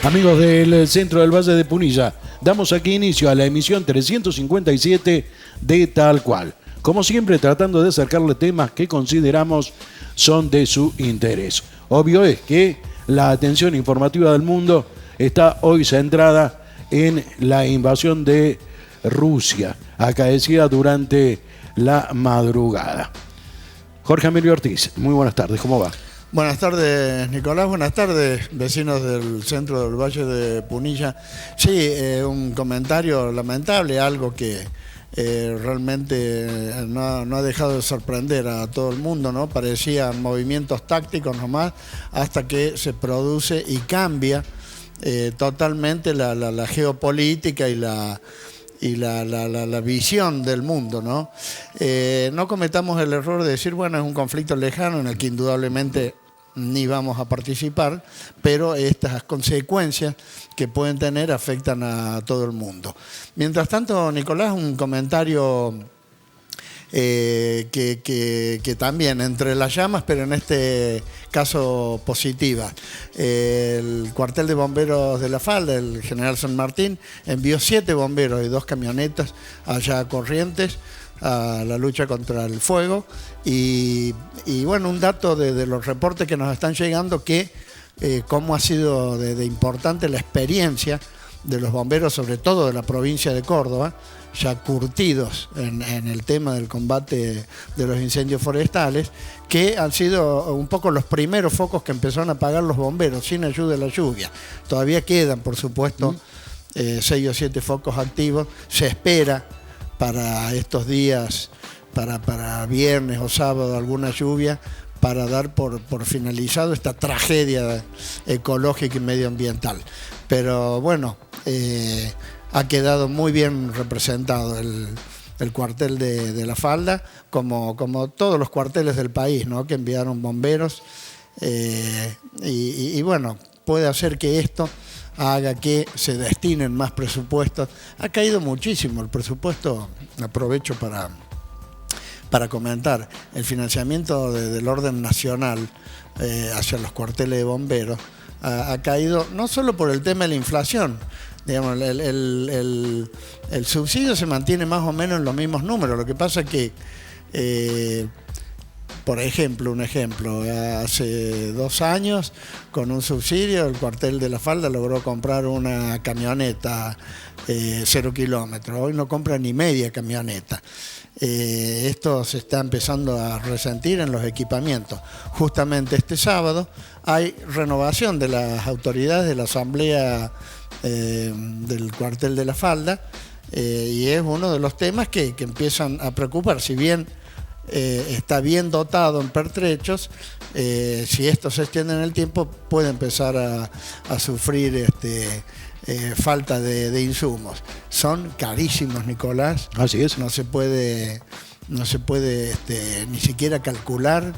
Amigos del centro del Valle de Punilla, damos aquí inicio a la emisión 357 de Tal Cual. Como siempre, tratando de acercarle temas que consideramos son de su interés. Obvio es que la atención informativa del mundo está hoy centrada en la invasión de Rusia, acaecida durante la madrugada. Jorge Emilio Ortiz, muy buenas tardes, ¿cómo va? Buenas tardes, Nicolás. Buenas tardes, vecinos del centro del Valle de Punilla. Sí, un comentario lamentable, algo que realmente no ha dejado de sorprender a todo el mundo, ¿no? Parecían movimientos tácticos nomás, hasta que se produce y cambia totalmente la geopolítica y la visión del mundo, ¿no? No cometamos el error de decir, bueno, es un conflicto lejano en el que indudablemente ni vamos a participar, pero estas consecuencias que pueden tener afectan a todo el mundo. Mientras tanto, Nicolás, un comentario que también entre las llamas, pero en este caso positiva. El cuartel de bomberos de La Falda, el general San Martín, envió 7 bomberos y 2 camionetas allá a Corrientes a la lucha contra el fuego y bueno, un dato de los reportes que nos están llegando que cómo ha sido de importante la experiencia de los bomberos, sobre todo de la provincia de Córdoba, ya curtidos en el tema del combate de los incendios forestales, que han sido un poco los primeros focos que empezaron a apagar los bomberos sin ayuda de la lluvia. Todavía quedan, por supuesto, 6 o 7 focos activos. Se espera para estos días, para viernes o sábado, alguna lluvia para dar por finalizado esta tragedia ecológica y medioambiental. Pero bueno, ha quedado muy bien representado el cuartel de La Falda, como todos los cuarteles del país, ¿no? Que enviaron bomberos. Y bueno, puede hacer que esto haga que se destinen más presupuestos. Ha caído muchísimo el presupuesto, aprovecho para comentar, el financiamiento del orden nacional hacia los cuarteles de bomberos ha caído no solo por el tema de la inflación. Digamos, el subsidio se mantiene más o menos en los mismos números. Lo que pasa es que, por ejemplo, hace 2 años, con un subsidio, el cuartel de La Falda logró comprar una camioneta 0 kilómetros. Hoy no compra ni media camioneta. Esto se está empezando a resentir en los equipamientos. Justamente este sábado hay renovación de las autoridades de la asamblea del cuartel de La Falda, y es uno de los temas que empiezan a preocupar. Si bien está bien dotado en pertrechos, si esto se extiende en el tiempo puede empezar a sufrir falta de insumos. Son carísimos, Nicolás. Así es. No se puede ni siquiera calcular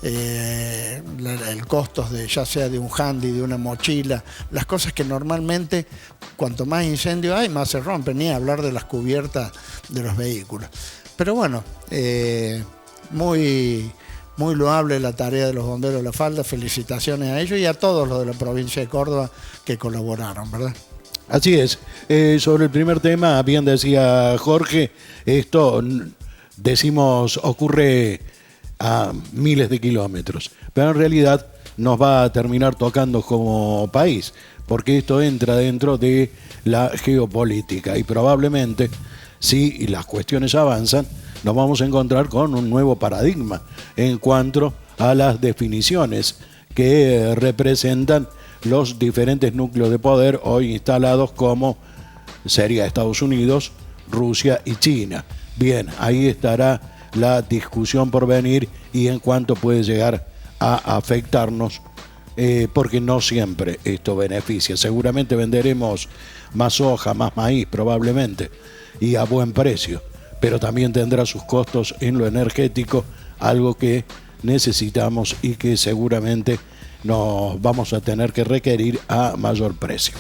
el costo ya sea de un handy, de una mochila, las cosas que normalmente cuanto más incendio hay, más se rompen, ni hablar de las cubiertas de los vehículos. Pero bueno, muy loable la tarea de los bomberos de La Falda, felicitaciones a ellos y a todos los de la provincia de Córdoba que colaboraron, ¿verdad? Así es. Sobre el primer tema, bien decía Jorge, esto decimos ocurre a miles de kilómetros, pero en realidad nos va a terminar tocando como país, porque esto entra dentro de la geopolítica y probablemente, si las cuestiones avanzan, nos vamos a encontrar con un nuevo paradigma en cuanto a las definiciones que representan los diferentes núcleos de poder hoy instalados, como sería Estados Unidos, Rusia y China. Bien, ahí estará la discusión por venir y en cuánto puede llegar a afectarnos, porque no siempre esto beneficia. Seguramente venderemos más soja, más maíz probablemente, y a buen precio, pero también tendrá sus costos en lo energético, algo que necesitamos y que seguramente nos vamos a tener que requerir a mayor precio.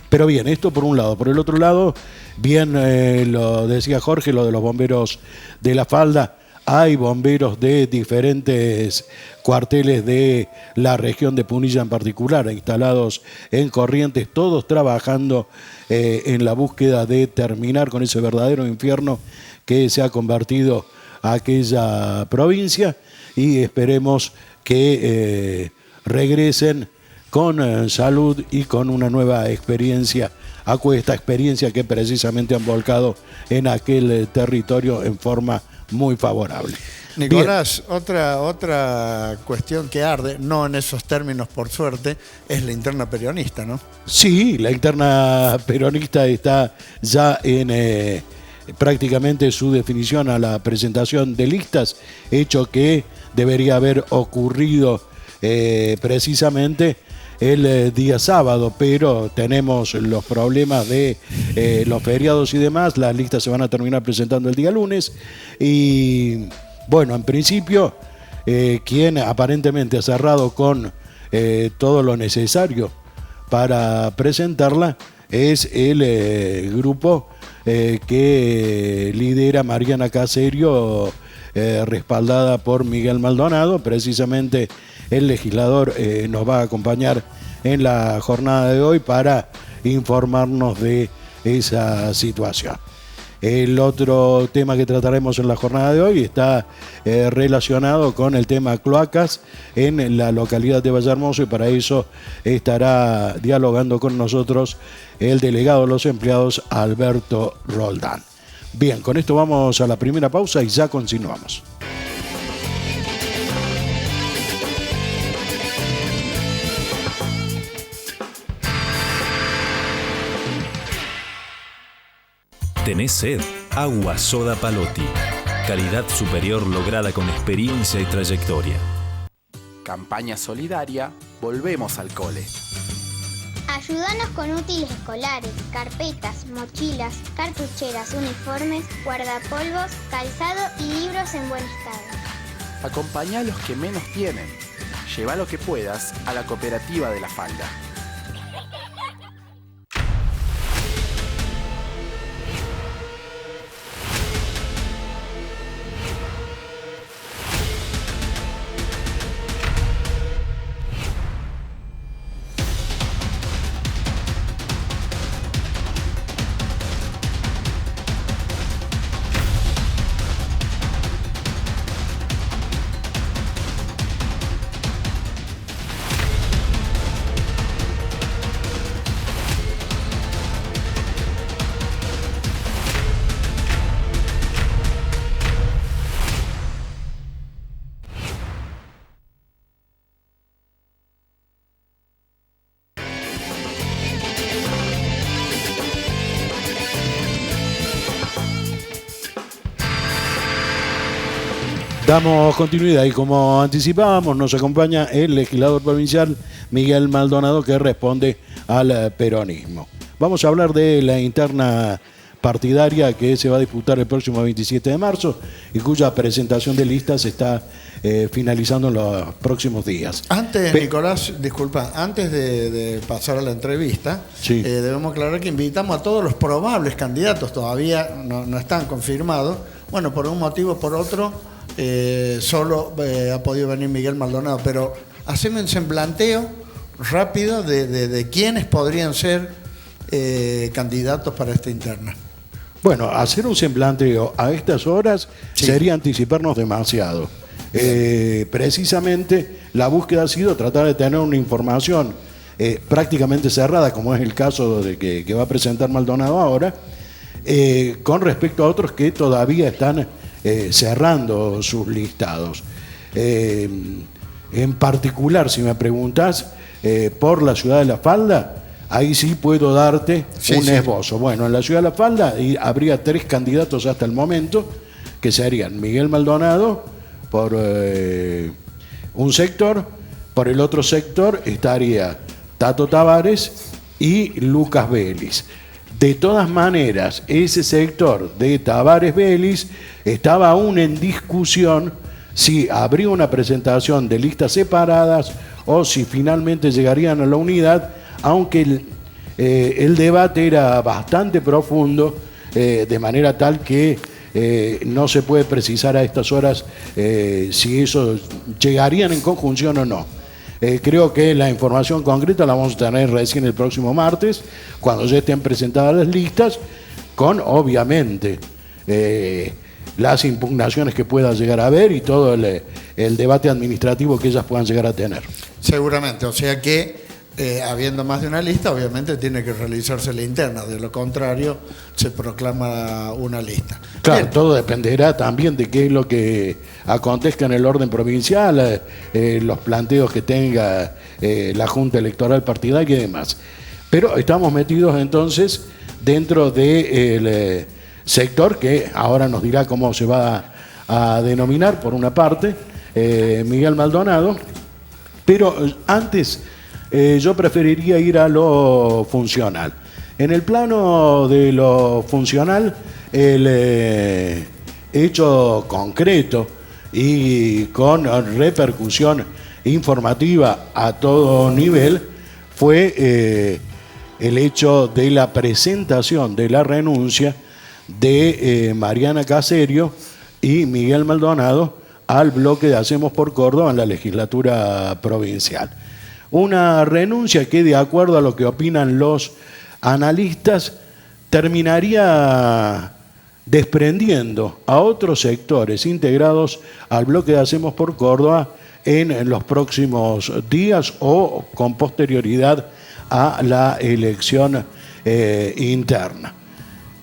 Pero bien, esto por un lado. Por el otro lado, bien lo decía Jorge, lo de los bomberos de La Falda, hay bomberos de diferentes cuarteles de la región de Punilla en particular, instalados en Corrientes, todos trabajando en la búsqueda de terminar con ese verdadero infierno que se ha convertido aquella provincia, y esperemos que regresen con salud y con una nueva experiencia, esta experiencia que precisamente han volcado en aquel territorio en forma muy favorable. Nicolás, otra cuestión que arde, no en esos términos por suerte, es la interna peronista, ¿no? Sí, la interna peronista está ya en prácticamente su definición a la presentación de listas, hecho que debería haber ocurrido precisamente el día sábado, pero tenemos los problemas de los feriados y demás. Las listas se van a terminar presentando el día lunes y bueno, en principio quien aparentemente ha cerrado con todo lo necesario para presentarla es el grupo que lidera Mariana Caserio, respaldada por Miguel Maldonado. Precisamente el legislador nos va a acompañar en la jornada de hoy para informarnos de esa situación. El otro tema que trataremos en la jornada de hoy está relacionado con el tema cloacas en la localidad de Vallehermoso, y para eso estará dialogando con nosotros el delegado de los empleados, Alberto Roldán. Bien, con esto vamos a la primera pausa y ya continuamos. ¿Tenés sed? Agua Soda Palotti. Calidad superior lograda con experiencia y trayectoria. Campaña solidaria, volvemos al cole. Ayúdanos con útiles escolares, carpetas, mochilas, cartucheras, uniformes, guardapolvos, calzado y libros en buen estado. Acompañá a los que menos tienen. Lleva lo que puedas a la cooperativa de la falda. Damos continuidad y, como anticipábamos, nos acompaña el legislador provincial Miguel Maldonado, que responde al peronismo. Vamos a hablar de la interna partidaria que se va a disputar el próximo 27 de marzo y cuya presentación de listas está finalizando en los próximos días. Antes, Nicolás, disculpa, antes de pasar a la entrevista, sí, debemos aclarar que invitamos a todos los probables candidatos, todavía no están confirmados, bueno, por un motivo o por otro, solo ha podido venir Miguel Maldonado, pero hacemos un semblanteo rápido de quiénes podrían ser candidatos para esta interna. Bueno, hacer un semblanteo a estas horas sería anticiparnos demasiado. Precisamente la búsqueda ha sido tratar de tener una información prácticamente cerrada, como es el caso de que va a presentar Maldonado ahora, con respecto a otros que todavía están cerrando sus listados. En particular, si me preguntas por la ciudad de La Falda, ahí sí puedo darte un esbozo. Bueno, en la ciudad de La Falda habría 3 candidatos hasta el momento, que serían Miguel Maldonado por un sector, por el otro sector estaría Tato Tavares y Lucas Vélez. De todas maneras, ese sector de Tavares Vélez estaba aún en discusión si habría una presentación de listas separadas o si finalmente llegarían a la unidad, aunque el debate era bastante profundo, de manera tal que no se puede precisar a estas horas si eso llegarían en conjunción o no. Creo que la información concreta la vamos a tener recién el próximo martes, cuando ya estén presentadas las listas, con obviamente las impugnaciones que pueda llegar a haber y todo el debate administrativo que ellas puedan llegar a tener. Seguramente, o sea que habiendo más de una lista, obviamente tiene que realizarse la interna, de lo contrario se proclama una lista. Claro, Bien. todo dependerá también de qué es lo que acontezca en el orden provincial, los planteos que tenga la Junta Electoral Partidaria y demás. Pero estamos metidos entonces dentro del sector que ahora nos dirá cómo se va a denominar, por una parte, Miguel Maldonado, pero antes yo preferiría ir a lo funcional. En el plano de lo funcional, el hecho concreto y con repercusión informativa a todo nivel fue el hecho de la presentación de la renuncia de Mariana Caserio y Miguel Maldonado al bloque de Hacemos por Córdoba en la legislatura provincial. Una renuncia que, de acuerdo a lo que opinan los analistas, terminaría desprendiendo a otros sectores integrados al bloque de Hacemos por Córdoba en los próximos días o con posterioridad a la elección interna.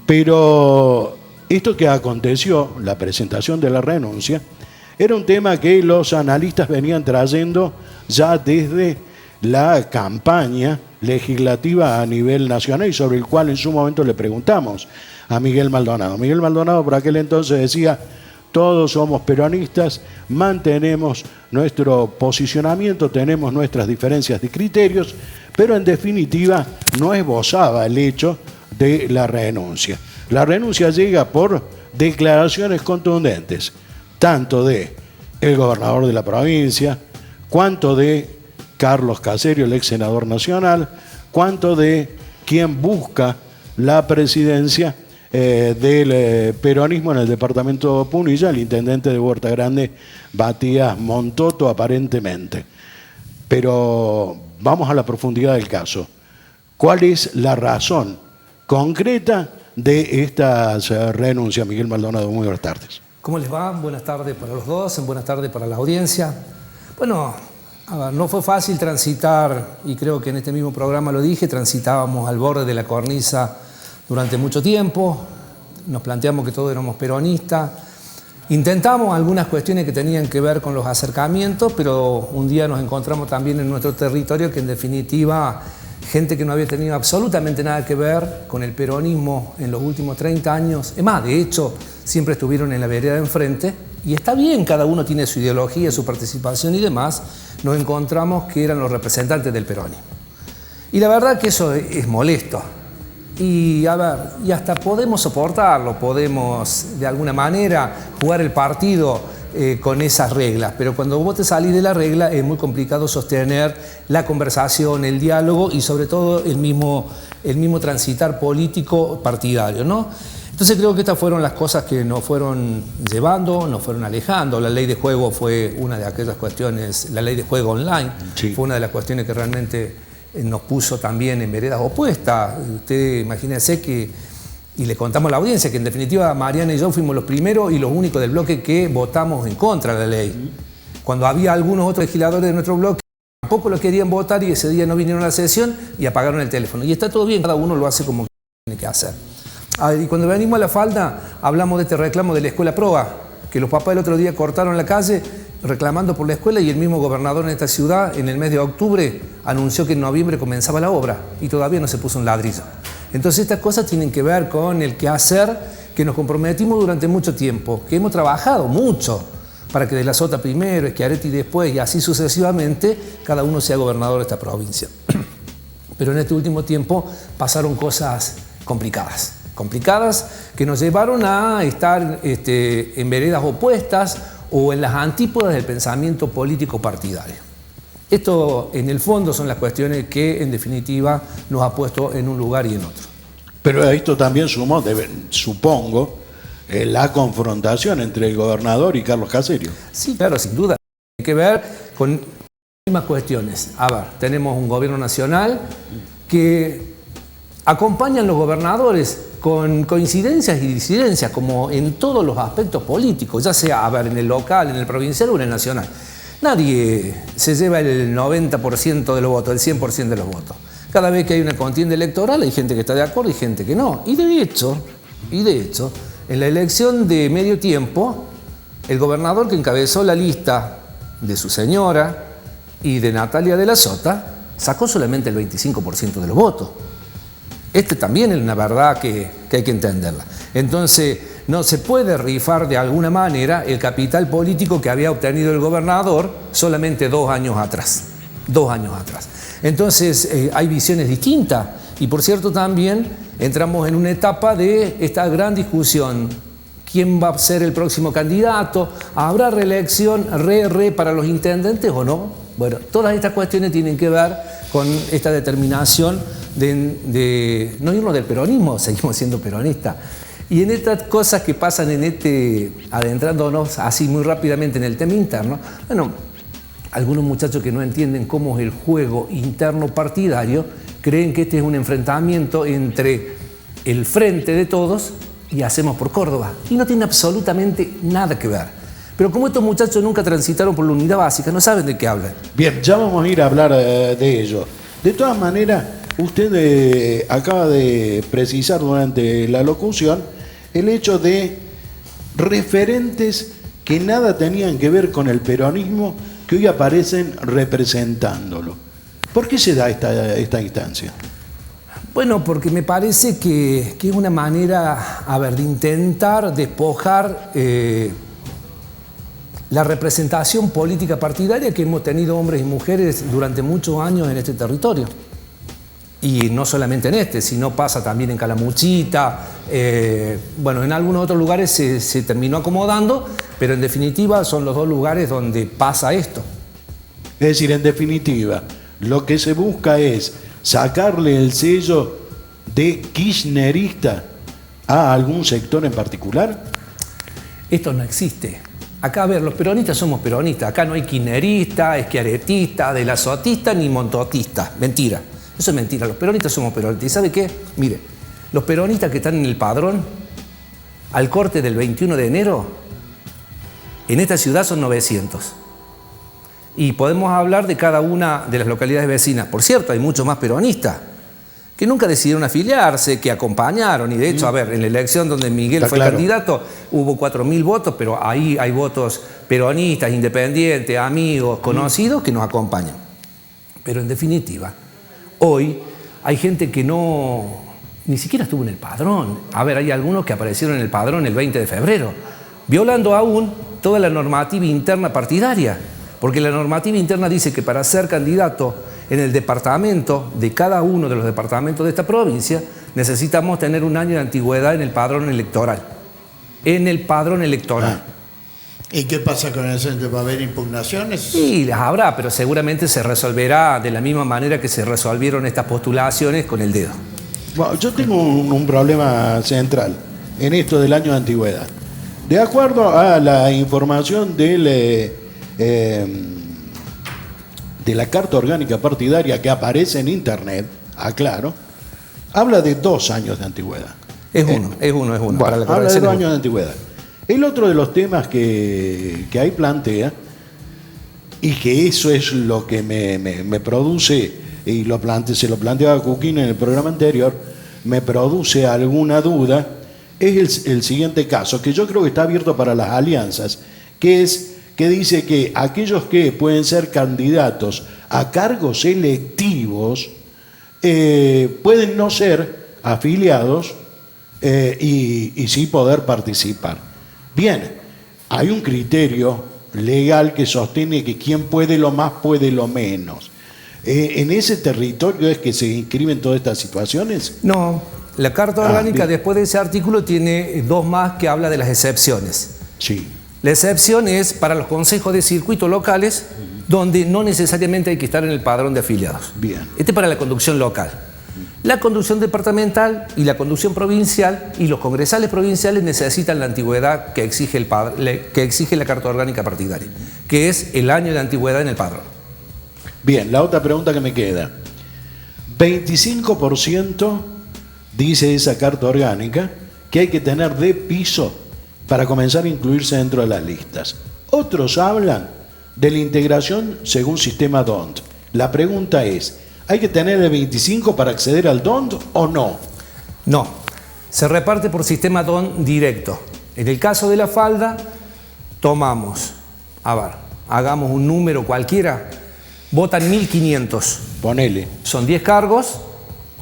Pero esto que aconteció, la presentación de la renuncia, era un tema que los analistas venían trayendo ya desde la campaña legislativa a nivel nacional y sobre el cual en su momento le preguntamos a Miguel Maldonado. Miguel Maldonado por aquel entonces decía: todos somos peronistas, mantenemos nuestro posicionamiento, tenemos nuestras diferencias de criterios, pero en definitiva no esbozaba el hecho de la renuncia. La renuncia llega por declaraciones contundentes, tanto de el gobernador de la provincia, cuanto de Carlos Caserio, el ex senador nacional, cuanto de quien busca la presidencia del peronismo en el departamento de Punilla, el intendente de Huerta Grande, Matías Montoto, aparentemente. Pero vamos a la profundidad del caso. ¿Cuál es la razón concreta de estas renuncias, Miguel Maldonado? Muy buenas tardes. ¿Cómo les va? Buenas tardes para los dos, buenas tardes para la audiencia. Bueno, no fue fácil transitar, y creo que en este mismo programa lo dije, transitábamos al borde de la cornisa durante mucho tiempo, nos planteamos que todos éramos peronistas, intentamos algunas cuestiones que tenían que ver con los acercamientos, pero un día nos encontramos también en nuestro territorio que en definitiva gente que no había tenido absolutamente nada que ver con el peronismo en los últimos 30 años, es más, de hecho, siempre estuvieron en la vereda de enfrente, y está bien, cada uno tiene su ideología, su participación y demás, nos encontramos que eran los representantes del peronismo. Y la verdad que eso es molesto. Y a ver, y hasta podemos soportarlo, podemos de alguna manera jugar el partido con esas reglas, pero cuando vos te salís de la regla es muy complicado sostener la conversación, el diálogo y sobre todo el mismo transitar político partidario, ¿no? Entonces creo que estas fueron las cosas que nos fueron llevando, nos fueron alejando. La ley de juego fue una de aquellas cuestiones, la ley de juego online, sí, fue una de las cuestiones que realmente nos puso también en veredas opuestas. Usted imagínese que, y le contamos a la audiencia, que en definitiva Mariana y yo fuimos los primeros y los únicos del bloque que votamos en contra de la ley. Cuando había algunos otros legisladores de nuestro bloque que tampoco lo querían votar y ese día no vinieron a la sesión y apagaron el teléfono. Y está todo bien, cada uno lo hace como tiene que hacer. Y cuando venimos a la falda, hablamos de este reclamo de la escuela Proa, que los papás el otro día cortaron la calle reclamando por la escuela y el mismo gobernador en esta ciudad, en el mes de octubre, anunció que en noviembre comenzaba la obra y todavía no se puso un ladrillo. Entonces estas cosas tienen que ver con el quehacer que nos comprometimos durante mucho tiempo, que hemos trabajado mucho para que De la Sota primero, Schiaretti después y así sucesivamente, cada uno sea gobernador de esta provincia. Pero en este último tiempo pasaron cosas complicadas que nos llevaron a estar en veredas opuestas o en las antípodas del pensamiento político partidario. Esto, en el fondo, son las cuestiones que, en definitiva, nos ha puesto en un lugar y en otro. Pero a esto también sumó, supongo, la confrontación entre el gobernador y Carlos Caserio. Sí, claro, sin duda. Hay que ver con las mismas cuestiones. A ver, tenemos un gobierno nacional que acompaña a los gobernadores con coincidencias y disidencias, como en todos los aspectos políticos, ya sea, a ver, en el local, en el provincial o en el nacional. Nadie se lleva el 90% de los votos, el 100% de los votos. Cada vez que hay una contienda electoral hay gente que está de acuerdo y gente que no. Y de hecho, en la elección de medio tiempo, el gobernador que encabezó la lista de su señora y de Natalia de la Sota sacó solamente el 25% de los votos. También es una verdad que hay que entenderla. Entonces, no se puede rifar de alguna manera el capital político que había obtenido el gobernador solamente 2 años atrás. 2 años atrás. Entonces, hay visiones distintas. Y por cierto, también entramos en una etapa de esta gran discusión. ¿Quién va a ser el próximo candidato? ¿Habrá reelección para los intendentes o no? Bueno, todas estas cuestiones tienen que ver con esta determinación de no irnos del peronismo, seguimos siendo peronistas. Y en estas cosas que pasan adentrándonos así muy rápidamente en el tema interno, bueno, algunos muchachos que no entienden cómo es el juego interno partidario, creen que este es un enfrentamiento entre el frente de todos y Hacemos por Córdoba. Y no tiene absolutamente nada que ver. Pero como estos muchachos nunca transitaron por la unidad básica, no saben de qué hablan. Bien, ya vamos a ir a hablar de ello. De todas maneras, usted acaba de precisar durante la locución el hecho de referentes que nada tenían que ver con el peronismo que hoy aparecen representándolo. ¿Por qué se da esta instancia? Bueno, porque me parece que es una manera, de intentar despojar la representación política partidaria que hemos tenido hombres y mujeres durante muchos años en este territorio. Y no solamente en sino pasa también en Calamuchita, en algunos otros lugares se terminó acomodando, pero en definitiva son los 2 lugares donde pasa esto. Es decir, en definitiva, lo que se busca es sacarle el sello de kirchnerista a algún sector en particular. Esto no existe. Acá, los peronistas somos peronistas. Acá no hay kirchnerista, eschiaretista, de la sotista ni montotista. Mentira. Eso es mentira. Los peronistas somos peronistas. ¿Y sabe qué? Mire, los peronistas que están en el padrón, al corte del 21 de enero, en esta ciudad son 900. Y podemos hablar de cada una de las localidades vecinas. Por cierto, hay muchos más peronistas que nunca decidieron afiliarse, que acompañaron. Y de hecho, en la elección donde Miguel fue candidato, hubo 4.000 votos, pero ahí hay votos peronistas, independientes, amigos, conocidos que nos acompañan. Pero en definitiva, hoy hay gente que ni siquiera estuvo en el padrón. Hay algunos que aparecieron en el padrón el 20 de febrero, violando aún toda la normativa interna partidaria. Porque la normativa interna dice que para ser candidato en el departamento de cada uno de los departamentos de esta provincia, necesitamos tener 1 año de antigüedad en el padrón electoral. En el padrón electoral. ¿Y qué pasa con eso? ¿Va a haber impugnaciones? Sí, las habrá, pero seguramente se resolverá de la misma manera que se resolvieron estas postulaciones con el dedo. Bueno, yo tengo un problema central en esto del año de antigüedad. De acuerdo a la información de la Carta Orgánica Partidaria que aparece en internet, aclaro, habla de 2 años de antigüedad. Es uno. Bueno, para la habla de 2 años de antigüedad. El otro de los temas que ahí plantea, y que eso es lo que me produce, y se lo planteaba a Cuquín en el programa anterior, me produce alguna duda, es el siguiente caso, que yo creo que está abierto para las alianzas, que dice que aquellos que pueden ser candidatos a cargos electivos pueden no ser afiliados y sí poder participar. Bien, hay un criterio legal que sostiene que quien puede lo más puede lo menos. ¿En ese territorio es que se inscriben todas estas situaciones? No, la Carta Orgánica después de ese artículo tiene 2 más que habla de las excepciones. Sí. La excepción es para los consejos de circuito locales, donde no necesariamente hay que estar en el padrón de afiliados. Bien. Este es para la conducción local. La conducción departamental y la conducción provincial y los congresales provinciales necesitan la antigüedad que exige la Carta Orgánica Partidaria, que es el año de antigüedad en el padrón. Bien, la otra pregunta que me queda. 25% dice esa Carta Orgánica que hay que tener de piso para comenzar a incluirse dentro de las listas. Otros hablan de la integración según sistema DONT. La pregunta es, ¿hay que tener el 25 para acceder al DONT o no? No, se reparte por sistema DONT directo. En el caso de la falda, tomamos, hagamos un número cualquiera, votan 1.500. Ponele. Son 10 cargos,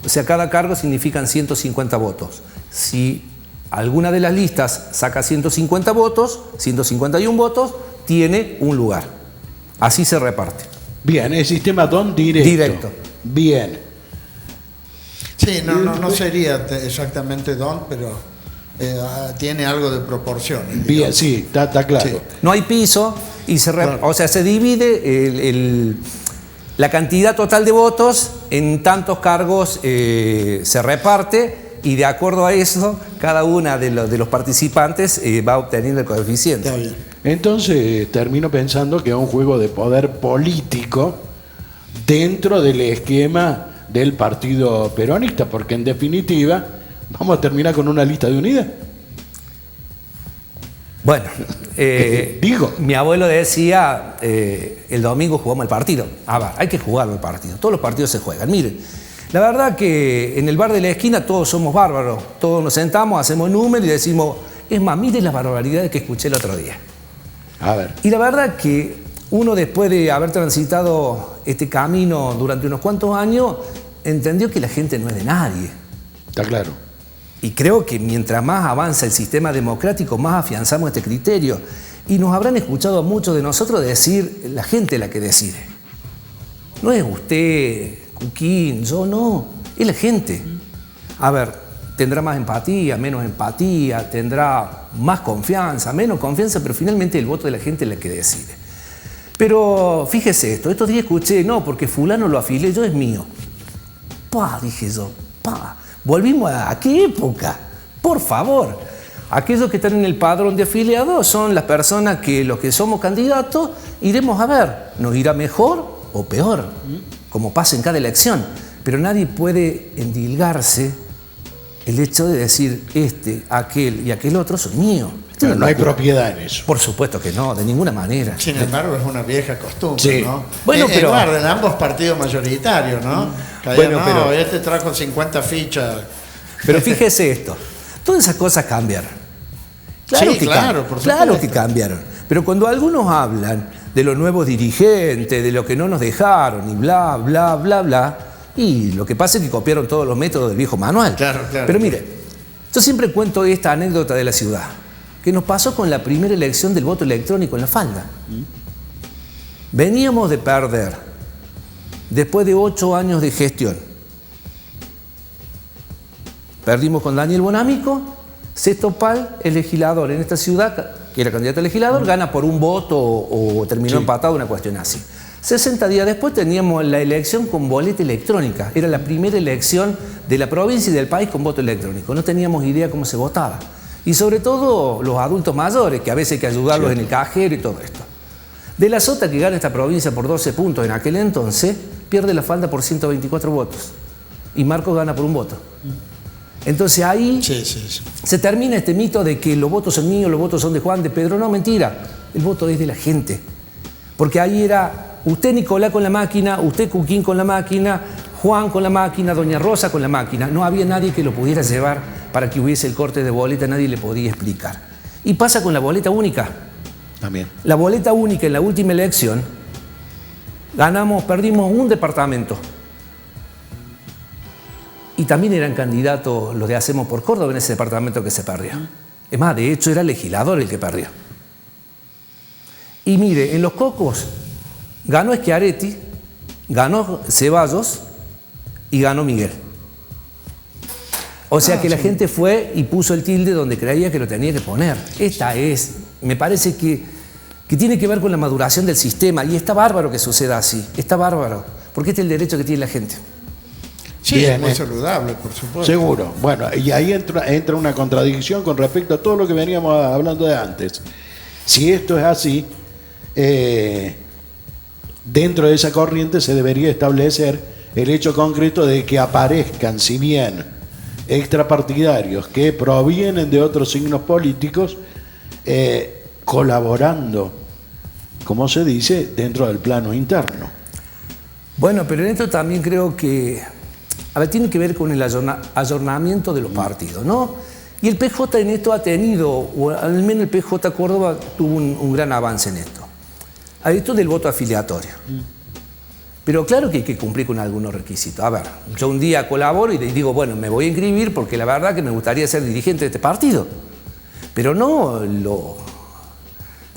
o sea, cada cargo significan 150 votos. Si alguna de las listas saca 150 votos, 151 votos, tiene un lugar. Así se reparte. Bien, el sistema DONT directo. Directo. Bien. Sí, no sería exactamente DONT, pero tiene algo de proporción. Bien, sí, está claro. Sí. No hay piso y o sea, se divide la cantidad total de votos en tantos cargos, se reparte y de acuerdo a eso cada una de los participantes va obteniendo el coeficiente. Está bien. Entonces termino pensando que es un juego de poder político dentro del esquema del partido peronista, porque en definitiva vamos a terminar con una lista de unidad. Bueno, digo. mi abuelo decía, el domingo jugamos el partido. Hay que jugar el partido. Todos los partidos se juegan. Miren, la verdad que en el bar de la esquina todos somos bárbaros. Todos nos sentamos, hacemos número y decimos, es más, miren las barbaridades que escuché el otro día. A ver. Y la verdad que uno, después de haber transitado este camino durante unos cuantos años, entendió que la gente no es de nadie. Está claro. Y creo que mientras más avanza el sistema democrático, más afianzamos este criterio. Y nos habrán escuchado a muchos de nosotros decir, la gente es la que decide. No es usted, Cuquín, yo no, es la gente. A ver, tendrá más empatía, menos empatía, tendrá más confianza, menos confianza, pero finalmente el voto de la gente es la que decide. Pero fíjese esto, estos días escuché, no, porque fulano lo afilié, yo es mío. Dije yo, volvimos a qué época, por favor. Aquellos que están en el padrón de afiliados son las personas que los que somos candidatos iremos a ver, nos irá mejor o peor, como pasa en cada elección. Pero nadie puede endilgarse el hecho de decir aquel y aquel otro son míos. Pero no hay propiedad en eso. Por supuesto que no, de ninguna manera. Sin embargo, es una vieja costumbre, Sí. ¿no? Bueno, pero en ambos partidos mayoritarios, ¿no? Bueno, pero este trajo 50 fichas. Pero fíjese esto, todas esas cosas cambiaron. Sí, claro, por claro supuesto. que cambiaron. Pero cuando algunos hablan de los nuevos dirigentes, de lo que no nos dejaron y bla, bla, bla, bla, y lo que pasa es que copiaron todos los métodos del viejo manual. Claro. Pero mire, yo siempre cuento esta anécdota de la ciudad, que nos pasó con la primera elección del voto electrónico en la falda. Veníamos de perder, después de 8 años de gestión. Perdimos con Daniel Bonamico, Sesto Pal, el legislador en esta ciudad, que era candidato a legislador, gana por un voto o terminó empatado, una cuestión así. 60 días después teníamos la elección con boleta electrónica. Era la primera elección de la provincia y del país con voto electrónico. No teníamos idea cómo se votaba. Y sobre todo los adultos mayores, que a veces hay que ayudarlos en el cajero y todo esto. De la Sota, que gana esta provincia por 12 puntos en aquel entonces, pierde la falda por 124 votos. Y Marcos gana por un voto. Entonces ahí se termina este mito de que los votos son míos, los votos son de Juan, de Pedro. No, mentira. El voto es de la gente. Porque ahí era usted Nicolás con la máquina, usted Cuquín con la máquina, Juan con la máquina, doña Rosa con la máquina. No había nadie que lo pudiera llevar para que hubiese el corte de boleta, nadie le podía explicar. Y pasa con la boleta única. También. La boleta única en la última elección, perdimos un departamento. Y también eran candidatos los de Hacemos por Córdoba en ese departamento que se perdió. Es más, de hecho era el legislador el que perdió. Y mire, en Los Cocos ganó Schiaretti, ganó Ceballos y ganó Miguel. O sea que la gente fue y puso el tilde donde creía que lo tenía que poner. Me parece que tiene que ver con la maduración del sistema y está bárbaro que suceda así, está bárbaro, porque este es el derecho que tiene la gente. Sí, Bien, es muy saludable, por supuesto. seguro. Bueno, y ahí entra una contradicción con respecto a todo lo que veníamos hablando de antes. Si esto es así, dentro de esa corriente se debería establecer el hecho concreto de que aparezcan, si bien extrapartidarios que provienen de otros signos políticos, colaborando, como se dice, dentro del plano interno. Bueno, pero en esto también creo que, a ver, tiene que ver con el ayornamiento de los partidos, ¿no? Y el PJ en esto ha tenido, o al menos el PJ Córdoba tuvo un gran avance en esto. A esto del voto afiliatorio. Pero claro que hay que cumplir con algunos requisitos. A ver, yo un día colaboro y digo, bueno, me voy a inscribir porque la verdad que me gustaría ser dirigente de este partido. Pero no lo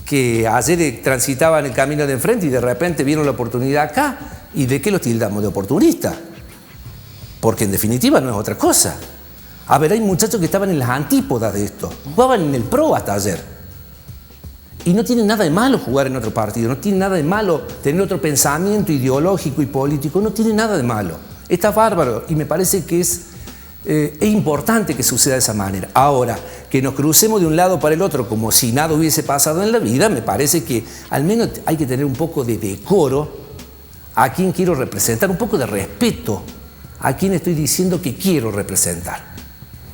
que ayer transitaban el camino de enfrente y de repente vieron la oportunidad acá. ¿Y de qué los tildamos? De oportunista. Porque en definitiva no es otra cosa. A ver, hay muchachos que estaban en las antípodas de esto. Jugaban en el PRO hasta ayer. Y no tiene nada de malo jugar en otro partido, no tiene nada de malo tener otro pensamiento ideológico y político, no tiene nada de malo. Está bárbaro y me parece que es importante que suceda de esa manera. Ahora, que nos crucemos de un lado para el otro como si nada hubiese pasado en la vida, me parece que al menos hay que tener un poco de decoro a quien quiero representar, un poco de respeto a quien estoy diciendo que quiero representar.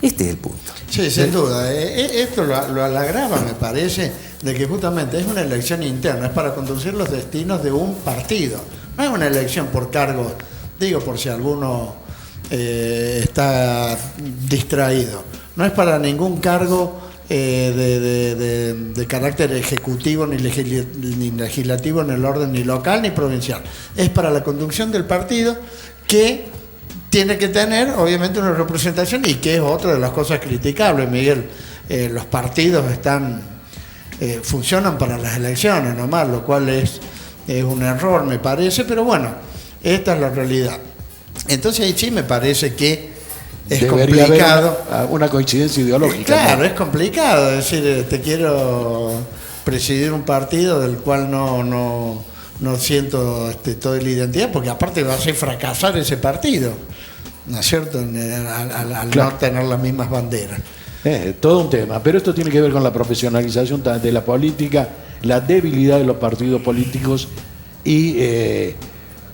Este es el punto. Sí, sin duda. Esto lo agrava, me parece, de que justamente es una elección interna, es para conducir los destinos de un partido. No es una elección por cargo, digo por si alguno está distraído. No es para ningún cargo de carácter ejecutivo ni legislativo en el orden ni local ni provincial. Es para la conducción del partido que tiene que tener obviamente una representación y que es otra de las cosas criticables, Miguel. Los partidos funcionan para las elecciones nomás, lo cual es un error, me parece, pero bueno, esta es la realidad. Entonces ahí sí me parece que es debería complicado. Haber una coincidencia ideológica. Claro, ¿no? es complicado decir, te quiero presidir un partido del cual no siento toda la identidad, porque aparte va a hacer fracasar ese partido, ¿no es cierto? Al claro, no tener las mismas banderas. Todo un tema, pero esto tiene que ver con la profesionalización de la política, la debilidad de los partidos políticos y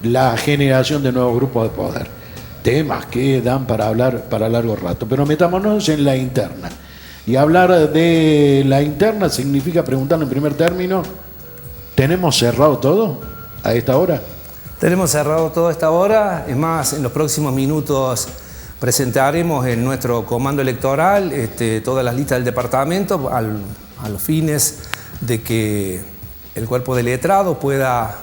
la generación de nuevos grupos de poder. Temas que dan para hablar para largo rato, pero metámonos en la interna. Y hablar de la interna significa preguntarle en primer término, ¿tenemos cerrado todo a esta hora? Tenemos cerrado todo a esta hora, es más, en los próximos minutos presentaremos en nuestro comando electoral todas las listas del departamento a los fines de que el cuerpo de letrado pueda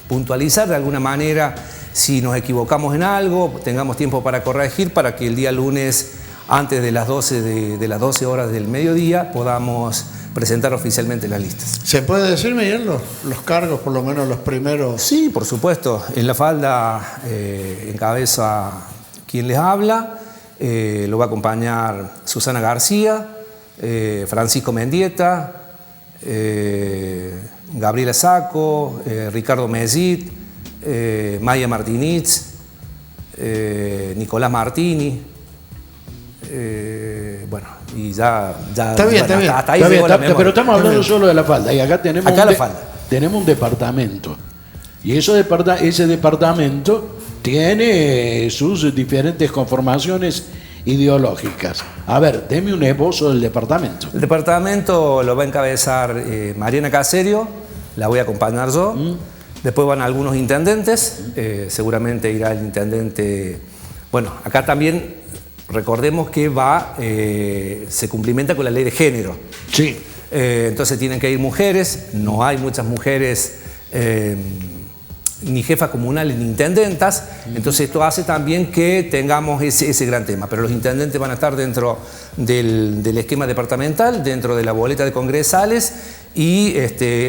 puntualizar de alguna manera si nos equivocamos en algo, tengamos tiempo para corregir para que el día lunes, antes de las 12 horas del mediodía, podamos presentar oficialmente las listas. ¿Se puede decir, Miguel, los cargos, por lo menos los primeros? Sí, por supuesto. En la falda encabeza quien les habla, lo va a acompañar Susana García, Francisco Mendieta, Gabriela Sacco, Ricardo Mesit, Maya Martinitz, Nicolás Martini. Bueno, y ya está bien, está bien. Hasta ahí pero estamos hablando solo de la falda y acá tenemos tenemos un departamento y ese departamento tiene sus diferentes conformaciones ideológicas. A ver, deme un esbozo del departamento. El departamento lo va a encabezar Mariana Caserio, la voy a acompañar yo. Después van algunos intendentes, seguramente irá el intendente. Bueno, acá también recordemos que se cumplimenta con la ley de género. Sí. Entonces tienen que ir mujeres, no hay muchas mujeres ni jefas comunales ni intendentas, entonces esto hace también que tengamos ese gran tema, pero los intendentes van a estar dentro del esquema departamental, dentro de la boleta de congresales y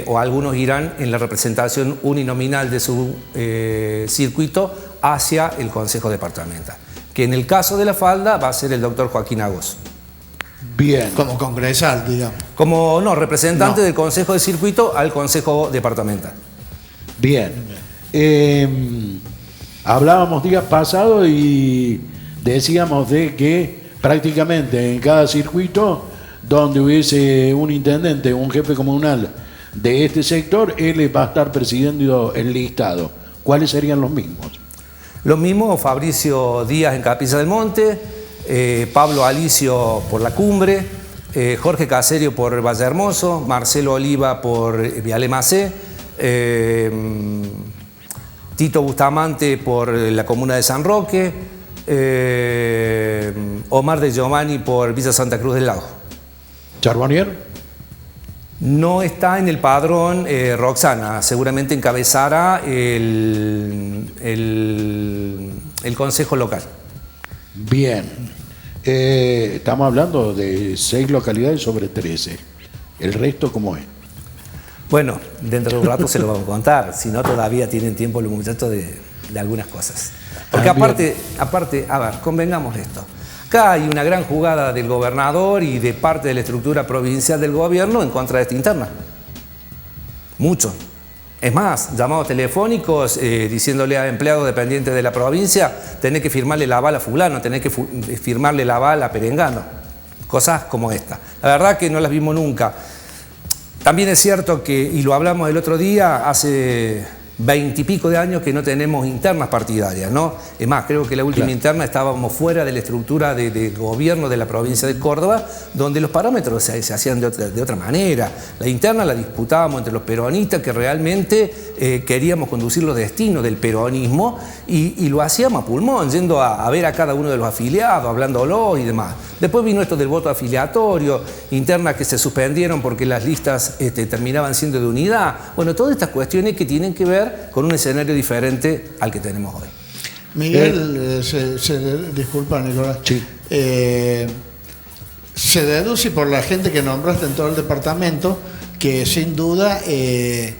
o algunos irán en la representación uninominal de su circuito hacia el Consejo Departamental, que en el caso de la falda va a ser el doctor Joaquín Agos. Bien. Como congresal, digamos. Como representante del Consejo de Circuito al Consejo Departamental. Bien. Hablábamos días pasados y decíamos de que prácticamente en cada circuito donde hubiese un intendente, un jefe comunal de este sector, él va a estar presidiendo el listado. ¿Cuáles serían los mismos? Los mismos, Fabricio Díaz en Capilla del Monte, Pablo Alicio por La Cumbre, Jorge Caserio por Valle Hermoso, Marcelo Oliva por Viale Macé, Tito Bustamante por la comuna de San Roque, Omar de Giovanni por Villa Santa Cruz del Lago. ¿Charbonnier? No está en el padrón Roxana, seguramente encabezará el consejo local. Bien. Estamos hablando de 6 localidades sobre 13. ¿El resto cómo es? Bueno, dentro de un rato se lo vamos a contar, si no todavía tienen tiempo los muchachos de algunas cosas. Porque aparte, a ver, convengamos esto. Acá hay una gran jugada del gobernador y de parte de la estructura provincial del gobierno en contra de esta interna. Mucho. Es más, llamados telefónicos diciéndole a empleados dependientes de la provincia, tenés que firmarle la aval a fulano, tenés que firmarle la aval a perengano. Cosas como esta. La verdad que no las vimos nunca. También es cierto que, y lo hablamos el otro día, hace 20 y pico de años que no tenemos internas partidarias, ¿no? Es más, creo que la última interna estábamos fuera de la estructura de gobierno de la provincia de Córdoba, donde los parámetros se hacían de otra manera. La interna la disputábamos entre los peronistas que realmente queríamos conducir los destinos del peronismo y lo hacíamos a pulmón, yendo a ver a cada uno de los afiliados, hablándolo y demás. Después vino esto del voto afiliatorio, internas que se suspendieron porque las listas terminaban siendo de unidad. Bueno, todas estas cuestiones que tienen que ver con un escenario diferente al que tenemos hoy. Miguel, disculpa, Nicolás. Sí. Se deduce por la gente que nombraste en todo el departamento que sin duda es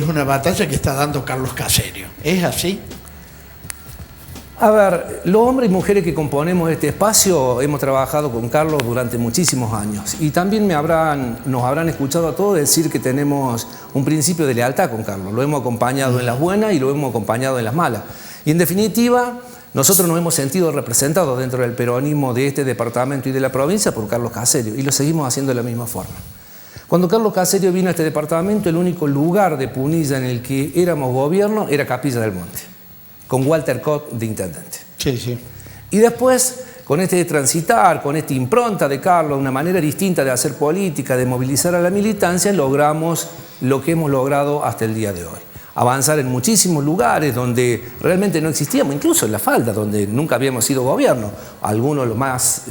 una batalla que está dando Carlos Caserio. ¿Es así? A ver, los hombres y mujeres que componemos este espacio hemos trabajado con Carlos durante muchísimos años y también nos habrán escuchado a todos decir que tenemos un principio de lealtad con Carlos. Lo hemos acompañado en las buenas y lo hemos acompañado en las malas. Y en definitiva, nosotros nos hemos sentido representados dentro del peronismo de este departamento y de la provincia por Carlos Caserio y lo seguimos haciendo de la misma forma. Cuando Carlos Caserio vino a este departamento, el único lugar de Punilla en el que éramos gobierno era Capilla del Monte, con Walter Cott de intendente. Sí, sí. Y después, con este transitar, con esta impronta de Carlos, una manera distinta de hacer política, de movilizar a la militancia, logramos lo que hemos logrado hasta el día de hoy. Avanzar en muchísimos lugares donde realmente no existíamos, incluso en La Falda, donde nunca habíamos sido gobierno. Algunos los más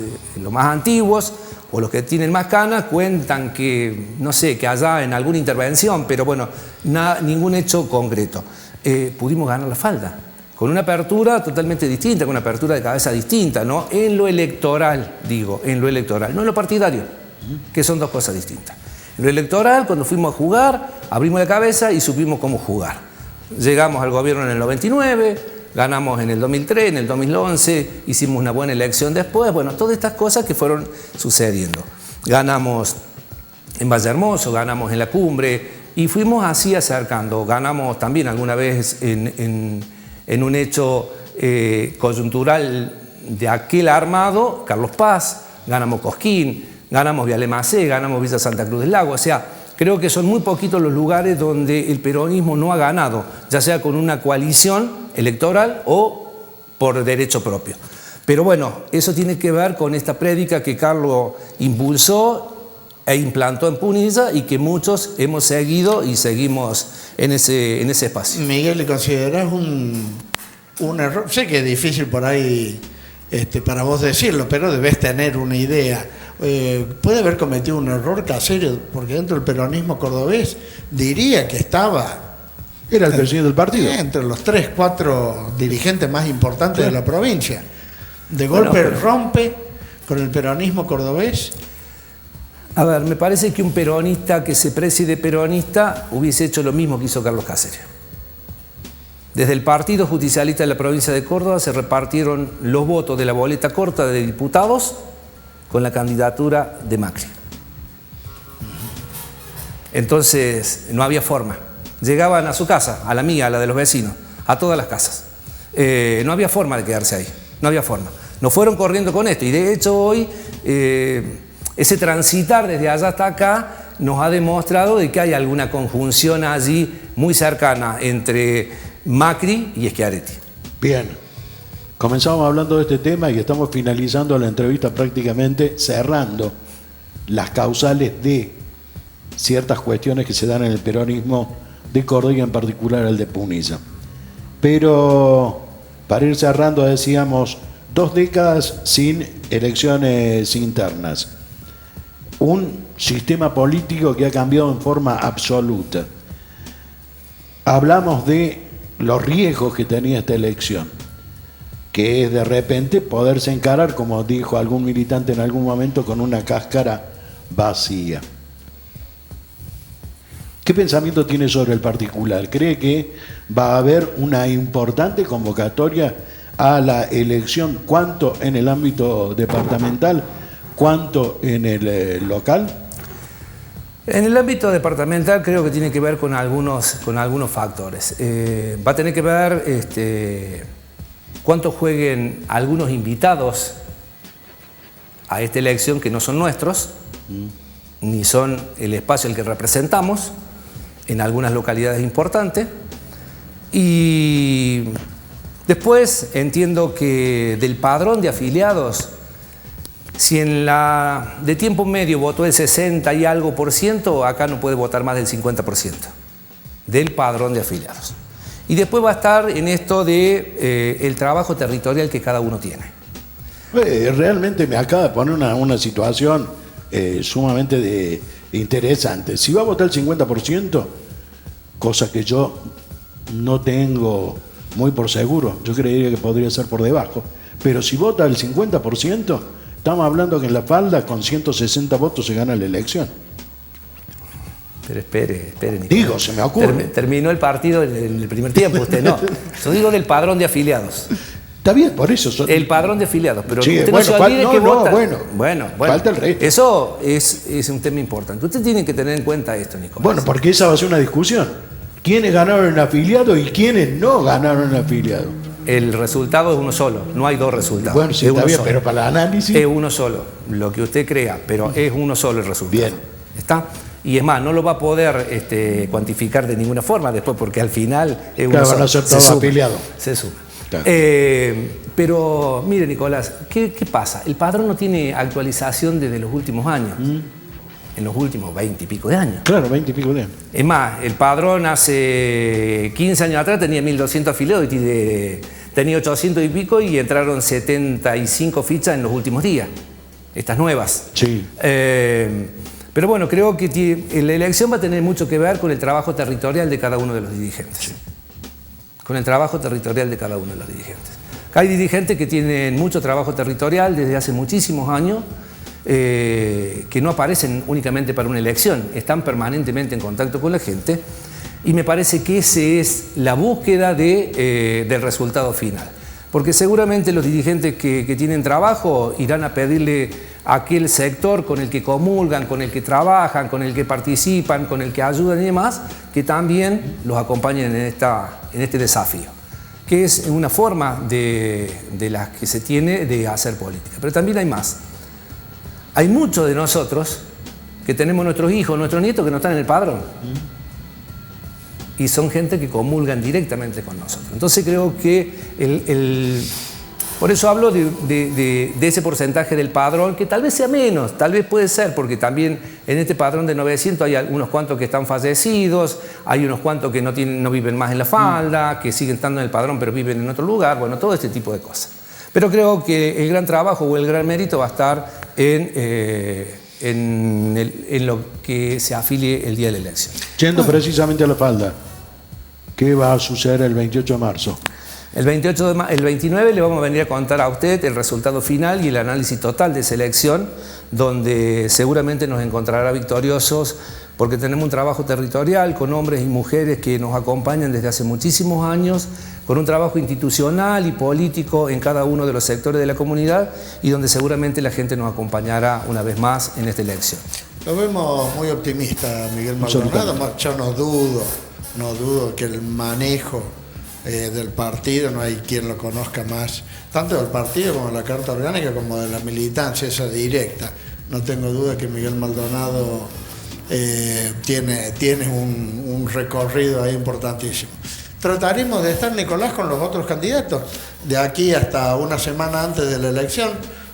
antiguos o los que tienen más canas cuentan que, no sé, que allá en alguna intervención, pero bueno, ningún hecho concreto. Pudimos ganar La Falda, con una apertura totalmente distinta, con una apertura de cabeza distinta, ¿no? En lo electoral, digo, en lo electoral, no en lo partidario, que son dos cosas distintas. En lo electoral, cuando fuimos a jugar, abrimos la cabeza y supimos cómo jugar. Llegamos al gobierno en el 99, ganamos en el 2003, en el 2011, hicimos una buena elección después, bueno, todas estas cosas que fueron sucediendo. Ganamos en Valle Hermoso, ganamos en La Cumbre y fuimos así acercando. Ganamos también alguna vez en un hecho coyuntural de aquel armado, Carlos Paz, ganamos Cosquín, ganamos Viale Macé, ganamos Villa Santa Cruz del Lago. O sea, creo que son muy poquitos los lugares donde el peronismo no ha ganado, ya sea con una coalición electoral o por derecho propio. Pero bueno, eso tiene que ver con esta prédica que Carlos impulsó e implantó en Punilla y que muchos hemos seguido y seguimos en ese espacio. Miguel, ¿le considerás un error? Sé que es difícil por ahí para vos decirlo, pero debes tener una idea. ¿Puede haber cometido un error Caserio? Porque dentro del peronismo cordobés diría que estaba... Era el presidente del partido. Entre los 3, 4 dirigentes más importantes de la provincia. De golpe rompe con el peronismo cordobés. A ver, me parece que un peronista que se precie de peronista hubiese hecho lo mismo que hizo Carlos Caserio. Desde el Partido Justicialista de la provincia de Córdoba se repartieron los votos de la boleta corta de diputados con la candidatura de Macri. Entonces no había forma. Llegaban a su casa, a la mía, a la de los vecinos, a todas las casas. No había forma de quedarse ahí, no había forma. Nos fueron corriendo con esto y de hecho hoy ese transitar desde allá hasta acá nos ha demostrado de que hay alguna conjunción allí muy cercana entre Macri y Schiaretti. Bien, comenzamos hablando de este tema y estamos finalizando la entrevista prácticamente cerrando las causales de ciertas cuestiones que se dan en el peronismo de Córdoba y en particular el de Punilla. Pero para ir cerrando decíamos 2 décadas sin elecciones internas, un sistema político que ha cambiado en forma absoluta. Hablamos de los riesgos que tenía esta elección, que es de repente poderse encarar, como dijo algún militante en algún momento, con una cáscara vacía. ¿Qué pensamiento tiene sobre el particular? ¿Cree que va a haber una importante convocatoria a la elección, cuanto en el ámbito departamental, cuanto en el local? En el ámbito departamental creo que tiene que ver con algunos factores. Va a tener que ver cuánto jueguen algunos invitados a esta elección que no son nuestros, ni son el espacio al que representamos en algunas localidades importantes. Y después entiendo que del padrón de afiliados, si en la de tiempo medio votó el 60 y algo por ciento, acá no puede votar más del 50% del padrón de afiliados. Y después va a estar en esto de el trabajo territorial que cada uno tiene. Realmente me acaba de poner una situación sumamente interesante. Si va a votar el 50%, cosa que yo no tengo muy por seguro, yo creería que podría ser por debajo, pero si vota el 50%, estamos hablando que en La Falda con 160 votos se gana la elección. Pero espere, Nicolás. Digo, se me ocurre. Terminó el partido en el primer tiempo, usted no. Yo digo del padrón de afiliados. Está bien, por eso. El padrón de afiliados, pero sí, usted bueno, no se olvide que vota. Bueno, falta el resto. Eso es un tema importante. Usted tiene que tener en cuenta esto, Nicolás. Bueno, porque esa va a ser una discusión. ¿Quiénes ganaron en afiliado y quiénes no ganaron en afiliado? El resultado es uno solo, no hay dos resultados. Bueno, sí, está bien, solo. Pero para el análisis... Es uno solo, lo que usted crea, pero es uno solo el resultado. Bien. ¿Está? Y es más, no lo va a poder cuantificar de ninguna forma después, porque al final es uno solo. Van a ser todos afiliados. Se suma. Claro. Pero, mire, Nicolás, ¿qué pasa? El padrón no tiene actualización desde los últimos años. En los últimos 20 y pico de años. Claro, 20 y pico de años. Es más, el padrón hace 15 años atrás tenía 1.200 afiliados y tenía 800 y pico y entraron 75 fichas en los últimos días. Estas nuevas. Sí. Pero bueno, creo que la elección va a tener mucho que ver con el trabajo territorial de cada uno de los dirigentes. Sí. Con el trabajo territorial de cada uno de los dirigentes. Hay dirigentes que tienen mucho trabajo territorial desde hace muchísimos años, que no aparecen únicamente para una elección, están permanentemente en contacto con la gente y me parece que esa es la búsqueda del resultado final. Porque seguramente los dirigentes que tienen trabajo irán a pedirle a aquel sector con el que comulgan, con el que trabajan, con el que participan, con el que ayudan y demás, que también los acompañen en este desafío, que es una forma de las que se tiene de hacer política. Pero también hay más. Hay muchos de nosotros que tenemos nuestros hijos, nuestros nietos que no están en el padrón. Y son gente que comulgan directamente con nosotros. Entonces creo que por eso hablo de ese porcentaje del padrón, que tal vez sea menos, tal vez puede ser, porque también en este padrón de 900 hay unos cuantos que están fallecidos, hay unos cuantos que no viven más en La Falda, que siguen estando en el padrón pero viven en otro lugar, bueno, todo este tipo de cosas. Pero creo que el gran trabajo o el gran mérito va a estar en lo que se afilie el día de la elección. Yendo precisamente a La Falda, ¿qué va a suceder el 28 de marzo? El 29 le vamos a venir a contar a usted el resultado final y el análisis total de esa elección, donde seguramente nos encontrará victoriosos, porque tenemos un trabajo territorial con hombres y mujeres que nos acompañan desde hace muchísimos años, con un trabajo institucional y político en cada uno de los sectores de la comunidad y donde seguramente la gente nos acompañará una vez más en esta elección. Lo vemos muy optimista, Miguel Maldonado. Yo no dudo que el manejo del partido, no hay quien lo conozca más, tanto del partido como de la carta orgánica, como de la militancia, esa directa. No tengo duda que Miguel Maldonado tiene un recorrido ahí importantísimo. Trataremos de estar, Nicolás, con los otros candidatos, de aquí hasta una semana antes de la elección,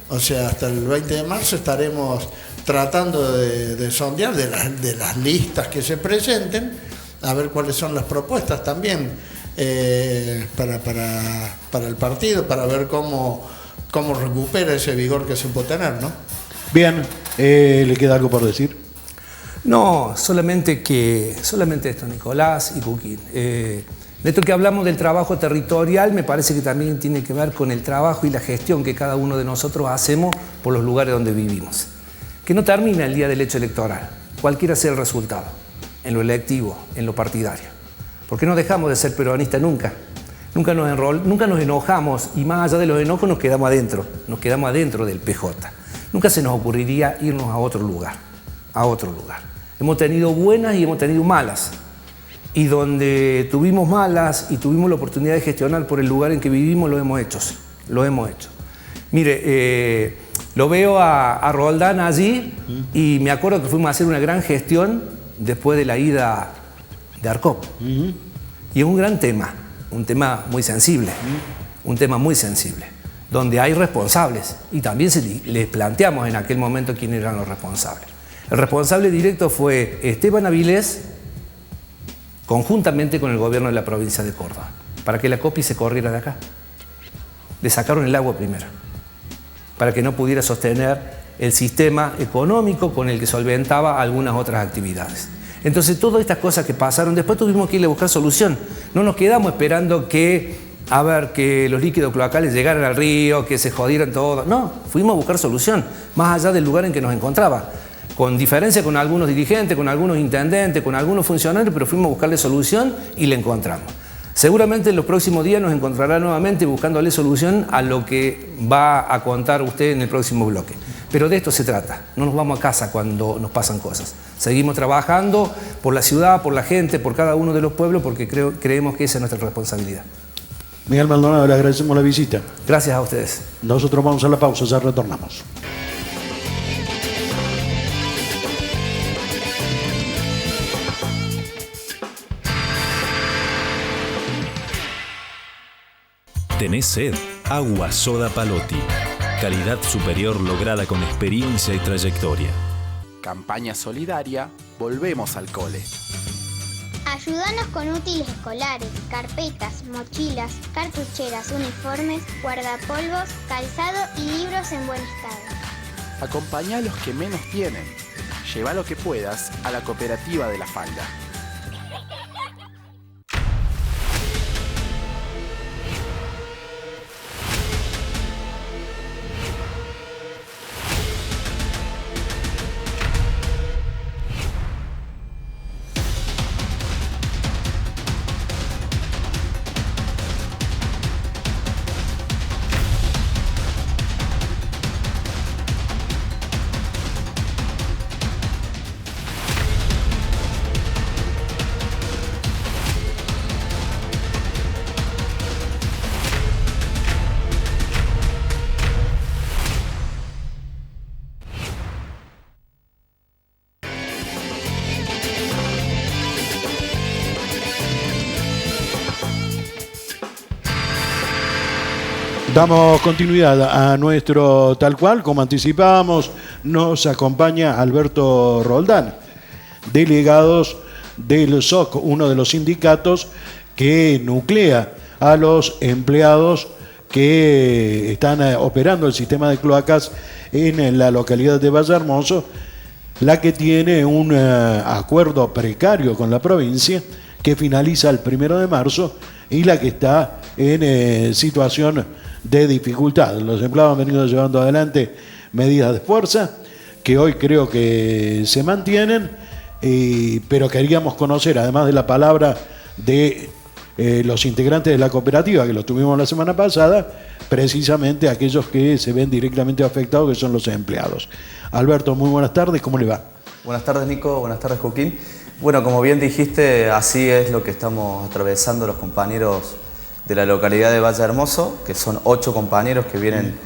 o sea, hasta el 20 de marzo estaremos tratando de sondear de las listas que se presenten, a ver cuáles son las propuestas también para el partido, para ver cómo recupera ese vigor que se puede tener, ¿no? Bien, ¿le queda algo por decir? No, solamente esto, Nicolás y Cuquín. De esto que hablamos del trabajo territorial, me parece que también tiene que ver con el trabajo y la gestión que cada uno de nosotros hacemos por los lugares donde vivimos. Que no termina el día del hecho electoral, cualquiera sea el resultado, en lo electivo, en lo partidario. Porque no dejamos de ser peronistas nunca. Nunca nos enojamos y más allá de los enojos nos quedamos adentro del PJ. Nunca se nos ocurriría irnos a otro lugar. Hemos tenido buenas y hemos tenido malas. Y donde tuvimos malas y tuvimos la oportunidad de gestionar por el lugar en que vivimos, lo hemos hecho. Mire, lo veo a Roldán allí y me acuerdo que fuimos a hacer una gran gestión después de la ida de Arcop. Y es un gran tema, un tema muy sensible, donde hay responsables y también les planteamos en aquel momento quiénes eran los responsables. El responsable directo fue Esteban Avilés, conjuntamente con el gobierno de la provincia de Córdoba, para que la COPI se corriera de acá. Le sacaron el agua primero, para que no pudiera sostener el sistema económico con el que solventaba algunas otras actividades. Entonces, todas estas cosas que pasaron, después tuvimos que ir a buscar solución. No nos quedamos esperando que los líquidos cloacales llegaran al río, que se jodieran todos. No, fuimos a buscar solución, más allá del lugar en que nos encontraba. Con diferencia con algunos dirigentes, con algunos intendentes, con algunos funcionarios, pero fuimos a buscarle solución y la encontramos. Seguramente en los próximos días nos encontrará nuevamente buscándole solución a lo que va a contar usted en el próximo bloque. Pero de esto se trata, no nos vamos a casa cuando nos pasan cosas. Seguimos trabajando por la ciudad, por la gente, por cada uno de los pueblos, porque creemos que esa es nuestra responsabilidad. Miguel Maldonado, le agradecemos la visita. Gracias a ustedes. Nosotros vamos a la pausa, ya retornamos. ¿Tenés sed? Agua Soda Palotti. Calidad superior lograda con experiencia y trayectoria. Campaña solidaria, volvemos al cole. Ayúdanos con útiles escolares, carpetas, mochilas, cartucheras, uniformes, guardapolvos, calzado y libros en buen estado. Acompañá a los que menos tienen. Lleva lo que puedas a la cooperativa de la falda. Damos continuidad a nuestro tal cual, como anticipábamos, nos acompaña Alberto Roldán, delegados del SOC, uno de los sindicatos que nuclea a los empleados que están operando el sistema de cloacas en la localidad de Valle Hermoso, la que tiene un acuerdo precario con la provincia que finaliza el 1 de marzo y la que está en situación de dificultad. Los empleados han venido llevando adelante medidas de fuerza que hoy creo que se mantienen, pero queríamos conocer, además de la palabra de los integrantes de la cooperativa, que los tuvimos la semana pasada, precisamente aquellos que se ven directamente afectados, que son los empleados. Alberto, muy buenas tardes, ¿cómo le va? Buenas tardes, Nico, buenas tardes, Joaquín. Bueno, como bien dijiste, así es lo que estamos atravesando los compañeros de la localidad de Valle Hermoso, que son 8 compañeros que vienen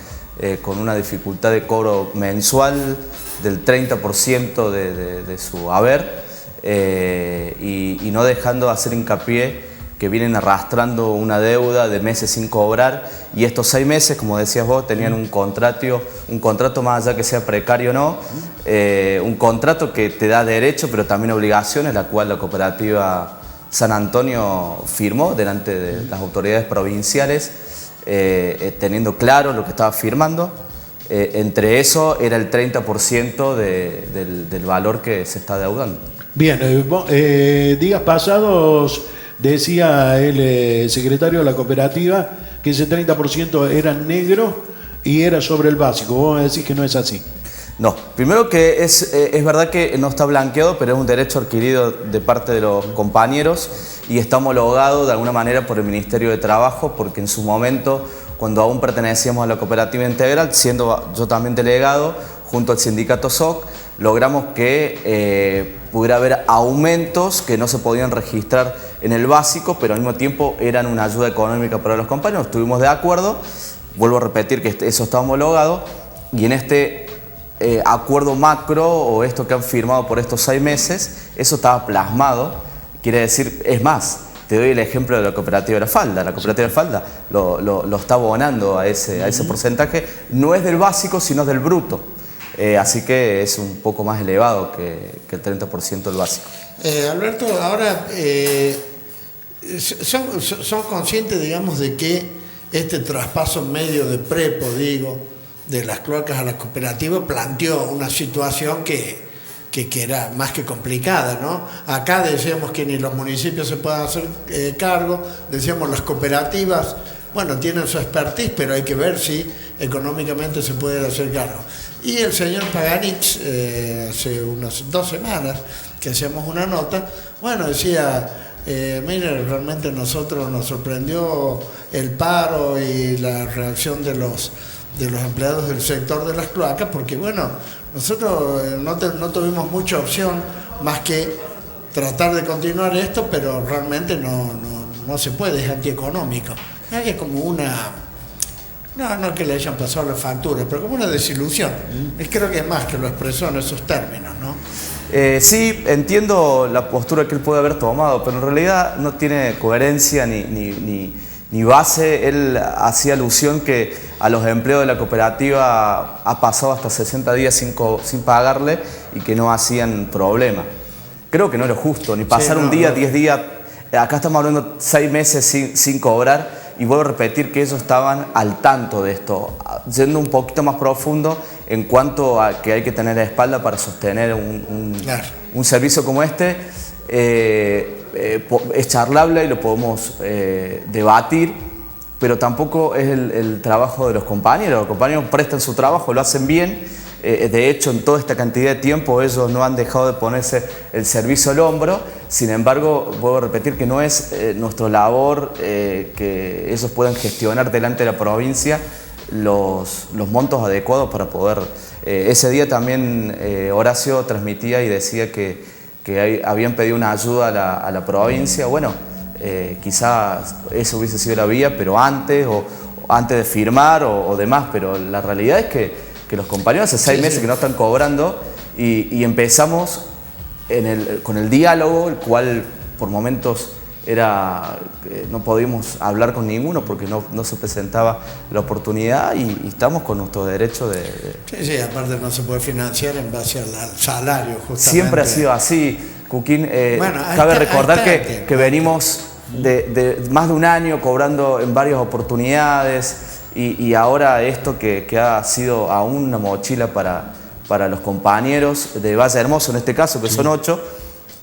con una dificultad de cobro mensual del 30% de su haber, y no dejando de hacer hincapié que vienen arrastrando una deuda de meses sin cobrar, y estos 6 meses, como decías vos, tenían un contrato más allá que sea precario o no, un contrato que te da derecho pero también obligaciones, la cual la cooperativa San Antonio firmó delante de las autoridades provinciales, teniendo claro lo que estaba firmando. Entre eso era el 30% del valor que se está adeudando. Bien, días pasados decía el secretario de la cooperativa que ese 30% era negro y era sobre el básico. Vos me decís que no es así. No, primero que es verdad que no está blanqueado, pero es un derecho adquirido de parte de los compañeros y está homologado de alguna manera por el Ministerio de Trabajo, porque en su momento, cuando aún pertenecíamos a la cooperativa integral, siendo yo también delegado, junto al sindicato SOC, logramos que pudiera haber aumentos que no se podían registrar en el básico, pero al mismo tiempo eran una ayuda económica para los compañeros. Estuvimos de acuerdo, vuelvo a repetir que eso está homologado, y en este acuerdo macro, o esto que han firmado por estos 6 meses, eso estaba plasmado. Quiere decir, es más, te doy el ejemplo de la cooperativa de la Falda. La cooperativa de la Falda lo está abonando a ese porcentaje, no es del básico, sino del bruto. Así que es un poco más elevado que el 30% del básico. Alberto, ahora son conscientes, digamos, de que este traspaso medio de prepo, de las cloacas a la cooperativa, planteó una situación que era más que complicada, ¿no? Acá decíamos que ni los municipios se pueden hacer cargo, decíamos las cooperativas, bueno, tienen su expertise, pero hay que ver si económicamente se puede hacer cargo. Y el señor Paganich, hace unas 2 semanas que hacíamos una nota, bueno, decía, mire, realmente nosotros nos sorprendió el paro y la reacción de los empleados del sector de las cloacas, porque bueno, nosotros no tuvimos mucha opción más que tratar de continuar esto, pero realmente no se puede, es antieconómico. Hay como una, no que le hayan pasado la factura, pero como una desilusión. Y creo que es más que lo expresó en esos términos, ¿no? Sí, entiendo la postura que él puede haber tomado, pero en realidad no tiene coherencia ni base. Él hacía alusión que a los empleados de la cooperativa ha pasado hasta 60 días sin pagarle y que no hacían problema. Creo que no era justo, ni pasar un día, 10 días. Acá estamos hablando 6 meses sin cobrar, y vuelvo a repetir que ellos estaban al tanto de esto, yendo un poquito más profundo en cuanto a que hay que tener la espalda para sostener un servicio como este. Es charlable y lo podemos debatir, pero tampoco es el trabajo de los compañeros. Los compañeros prestan su trabajo, lo hacen bien. De hecho, en toda esta cantidad de tiempo ellos no han dejado de ponerse el servicio al hombro. Sin embargo, vuelvo a repetir que no es nuestra labor que ellos puedan gestionar delante de la provincia los montos adecuados para poder... ese día también Horacio transmitía y decía que habían pedido una ayuda a la provincia. Bueno, quizás eso hubiese sido la vía, pero antes de firmar o demás, pero la realidad es que los compañeros hace 6 meses que no están cobrando, y empezamos con el diálogo, el cual por momentos no podíamos hablar con ninguno porque no se presentaba la oportunidad, y estamos con nuestro derecho de... Sí, aparte no se puede financiar en base al salario, justamente. Siempre ha sido así, Cuquín. Cabe recordar que venimos de más de un año cobrando en varias oportunidades, y ahora esto que ha sido aún una mochila para los compañeros de Valle Hermoso, en este caso, que son 8,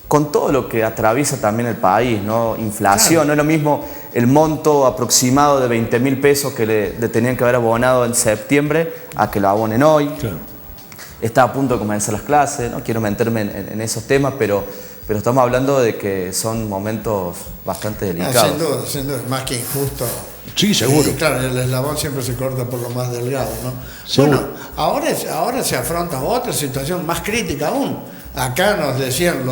con todo lo que atraviesa también el país, ¿no? Inflación, claro. No es lo mismo el monto aproximado de 20.000 pesos que le tenían que haber abonado en septiembre a que lo abonen hoy. Claro. Está a punto de comenzar las clases, no quiero meterme en esos temas, pero estamos hablando de que son momentos bastante delicados. Sin duda, más que injusto. Sí, seguro. Claro, el eslabón siempre se corta por lo más delgado, ¿no? Seguro. Bueno, ahora se afronta otra situación más crítica aún. Acá nos decían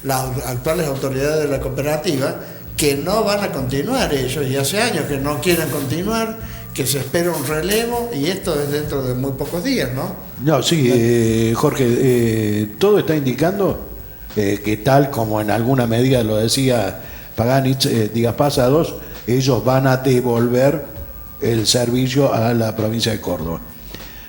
las actuales autoridades de la cooperativa que no van a continuar ellos, y hace años que no quieren continuar, que se espera un relevo, y esto es dentro de muy pocos días, ¿no? No, sí, Jorge, todo está indicando que tal como en alguna medida lo decía Paganich días pasados, ellos van a devolver el servicio a la provincia de Córdoba.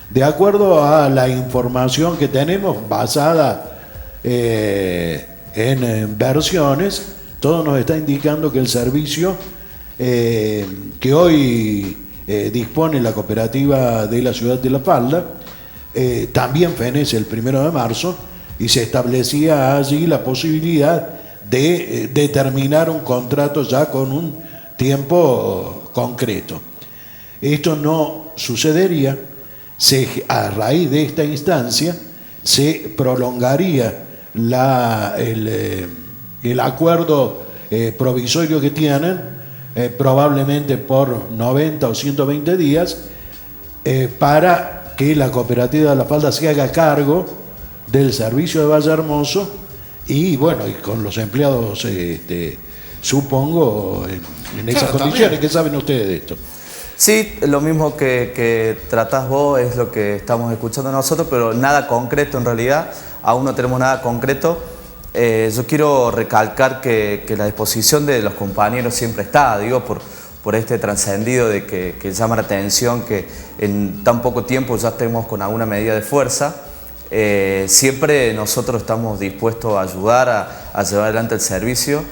De acuerdo a la información que tenemos basada en versiones, todo nos está indicando que el servicio que hoy dispone la cooperativa de la ciudad de La Falda también fenece el 1 de marzo, y se establecía allí la posibilidad de determinar un contrato ya con un tiempo concreto. Esto no sucedería. A raíz de esta instancia se prolongaría el acuerdo provisorio que tienen, probablemente por 90 o 120 días, para que la cooperativa de La Falda se haga cargo del servicio de Valle Hermoso, y bueno, y con los empleados, supongo, en esas condiciones. También. ¿Qué saben ustedes de esto? Sí, lo mismo que tratás vos es lo que estamos escuchando nosotros, pero nada concreto en realidad, aún no tenemos nada concreto. Yo quiero recalcar que la disposición de los compañeros siempre está, digo, por este trascendido de que llama la atención que en tan poco tiempo ya estemos con alguna medida de fuerza. Siempre nosotros estamos dispuestos a ayudar a llevar adelante el servicio,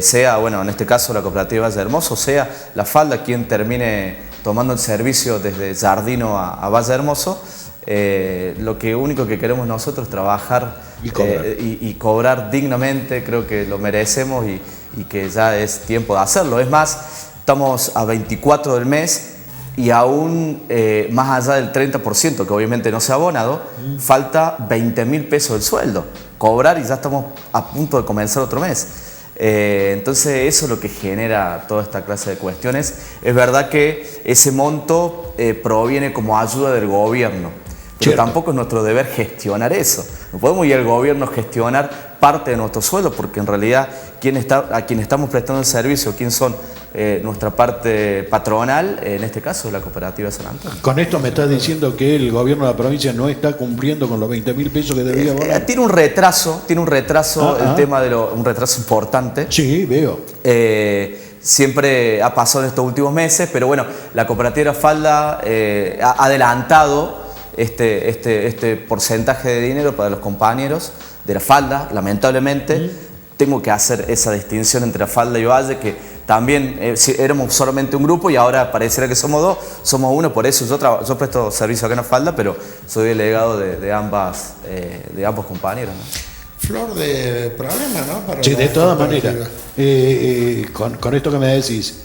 sea, bueno, en este caso la cooperativa Valle Hermoso, sea La Falda quien termine tomando el servicio desde Jardino a Valle Hermoso. Lo único que queremos nosotros es trabajar y cobrar dignamente. Creo que lo merecemos y que ya es tiempo de hacerlo. Es más, estamos a 24 del mes y aún más allá del 30%, que obviamente no se ha abonado, falta 20.000 pesos del sueldo. Cobrar y ya estamos a punto de comenzar otro mes. Entonces eso es lo que genera toda esta clase de cuestiones. Es verdad que ese monto proviene como ayuda del gobierno, pero Cierto. Tampoco es nuestro deber gestionar eso. No podemos ir al gobierno a gestionar parte de nuestro sueldo, porque en realidad a quien estamos prestando el servicio, quién son nuestra parte patronal, en este caso la cooperativa de San Antonio. Con esto me estás diciendo que el gobierno de la provincia no está cumpliendo con los 20.000 pesos que debía abonar. Tiene un retraso el tema de un retraso importante. Sí, veo. Siempre ha pasado en estos últimos meses, pero bueno, la cooperativa de La Falda ha adelantado este porcentaje de dinero para los compañeros de La Falda, lamentablemente. Tengo que hacer esa distinción entre La Falda y Valle, que también éramos solamente un grupo y ahora pareciera que somos dos, somos uno. Por eso yo presto servicio acá en La Falda, pero soy delegado de ambos compañeros, ¿no? Flor de problema, ¿no? Sí, de todas maneras, con esto que me decís,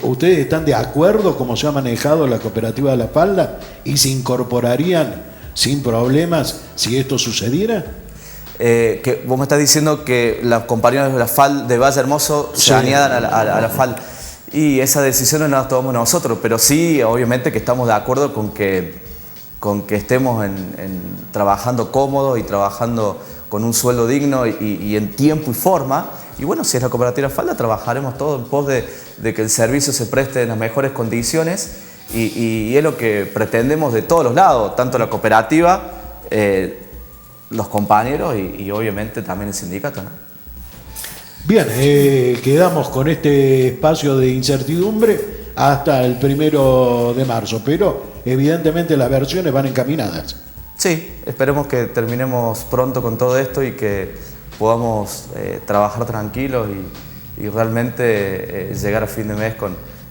¿ustedes están de acuerdo cómo se ha manejado la cooperativa de La Falda y se incorporarían sin problemas si esto sucediera? Que vos me estás diciendo que los compañeros de Valle Hermoso se añadan a la Falda, y esa decisión no la tomamos nosotros, pero sí, obviamente que estamos de acuerdo con que estemos trabajando cómodos y trabajando con un sueldo digno y en tiempo y forma. Y bueno, si es la cooperativa Falda, trabajaremos todos en pos de que el servicio se preste en las mejores condiciones, y es lo que pretendemos de todos los lados, tanto la cooperativa, los compañeros y obviamente también el sindicato, ¿no? Bien, quedamos con este espacio de incertidumbre hasta el 1 de marzo, pero evidentemente las versiones van encaminadas. Sí, esperemos que terminemos pronto con todo esto y que podamos trabajar tranquilos y realmente llegar a fin de mes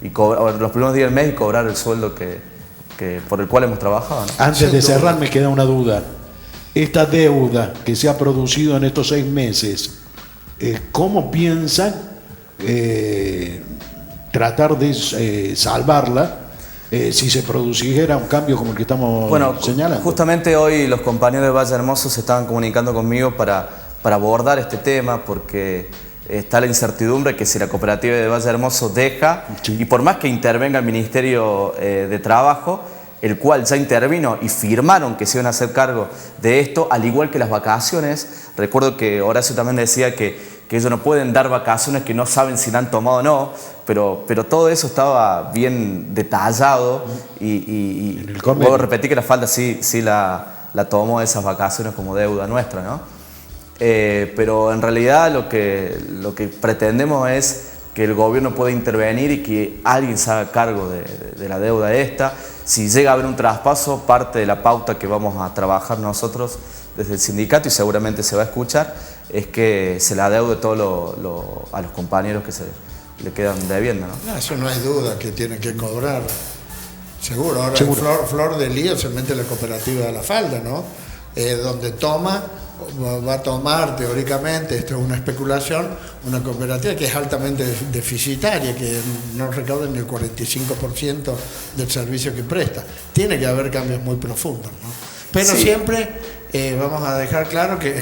y cobrar los primeros días del mes y cobrar el sueldo por el cual hemos trabajado, ¿no? Antes de cerrar me queda una duda. Esta deuda que se ha producido en estos 6 meses, ¿cómo piensan tratar de salvarla si se produciera un cambio como el que estamos señalando? Justamente hoy los compañeros de Valle Hermoso se estaban comunicando conmigo para abordar este tema, porque está la incertidumbre que si la cooperativa de Valle Hermoso deja, y por más que intervenga el Ministerio de Trabajo, el cual ya intervino y firmaron que se iban a hacer cargo de esto, al igual que las vacaciones. Recuerdo que Horacio también decía que ellos no pueden dar vacaciones, que no saben si la han tomado o no, pero todo eso estaba bien detallado y puedo repetir que la falda sí la tomó esas vacaciones como deuda nuestra, ¿no? Pero en realidad lo que pretendemos es que el gobierno pueda intervenir y que alguien se haga cargo de la deuda esta. Si llega a haber un traspaso, parte de la pauta que vamos a trabajar nosotros desde el sindicato, y seguramente se va a escuchar, es que se la adeude todo a los compañeros que se le quedan debiendo, ¿no? Eso no hay duda que tienen que cobrar. Seguro. Ahora Flor de Lío se mete en la cooperativa de la falda, ¿no? Donde va a tomar teóricamente, esto es una especulación, una cooperativa que es altamente deficitaria, que no recauda ni el 45% del servicio que presta. Tiene que haber cambios muy profundos, ¿no? Pero sí, siempre vamos a dejar claro que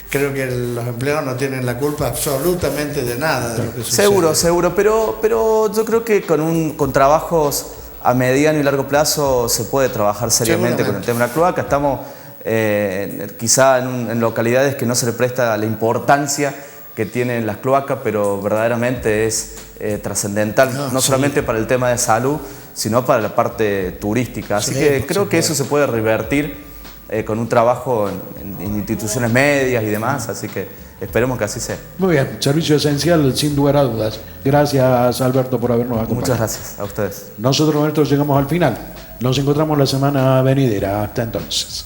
creo que los empleados no tienen la culpa absolutamente de nada de lo que sucede. Seguro, pero yo creo que con trabajos a mediano y largo plazo se puede trabajar seriamente con el tema de la cloaca. Estamos quizá en localidades que no se le presta la importancia que tienen las cloacas, pero verdaderamente es trascendental, no solamente para el tema de salud, sino para la parte turística. Así que creo que eso se puede revertir con un trabajo en instituciones medias y demás, así que esperemos que así sea. Muy bien, servicio esencial sin lugar a dudas. Gracias, Alberto, por habernos acompañado. Muchas gracias a ustedes. Nosotros llegamos al final. Nos encontramos la semana venidera. Hasta entonces.